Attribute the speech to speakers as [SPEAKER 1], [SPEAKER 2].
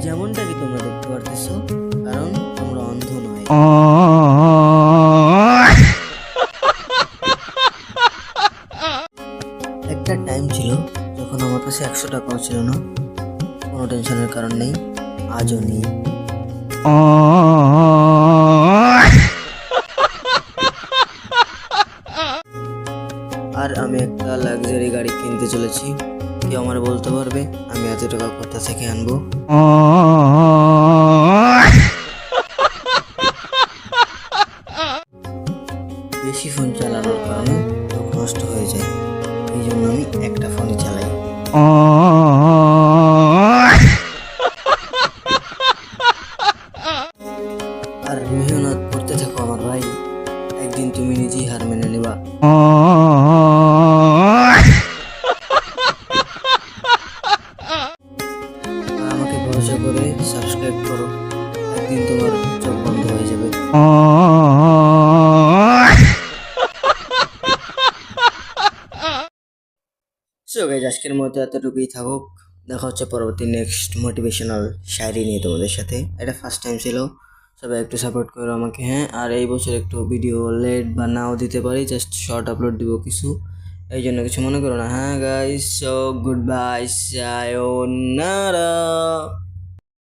[SPEAKER 1] যেমনটা কি তোমরা দেখতে পারতেছো, কারণ তোমরা অন্ধ নয়। একটা টাইম ছিল যখন আমার কাছে 100 টাকাও ছিল না, কোনো টেনশনের কারণ নেই, আজও নেই। আর আমি একটা লাক্সারি গাড়ি কিনতে চলেছি। কেউ আমার বলতে পারবে আমি এত টাকা কোথা থেকে আনবো? বেশি ফোন চালানোর কারণে চোখ নষ্ট হয়ে যায়, এই জন্য আমি একটা ফোনই চালাই। আর মেহনত করতে থাকো আমার ভাই, একদিন তুমি নিজেই হার মেনে নেবা। আর আমাকে ভরসা করে সাবস্ক্রাইব করো, একদিন তোমার চোখ বন্ধ হয়ে যাবে। সো গাইস, আজকের মতো এতটুকুই থাকুক। দেখা হচ্ছে পরবর্তী নেক্সট মোটিভেশনাল শায়রি নিয়ে তোমাদের সাথে। এটা ফার্স্ট টাইম ছিল, সবাই একটু সাপোর্ট করো আমাকে, হ্যাঁ। আর এই বছর একটু ভিডিও লেট বা নাও দিতে পারি, জাস্ট শর্ট আপলোড দিব কিছু, এই জন্য কিছু মনে করো না, হ্যাঁ গাইস। So good bye, সায়োনারা।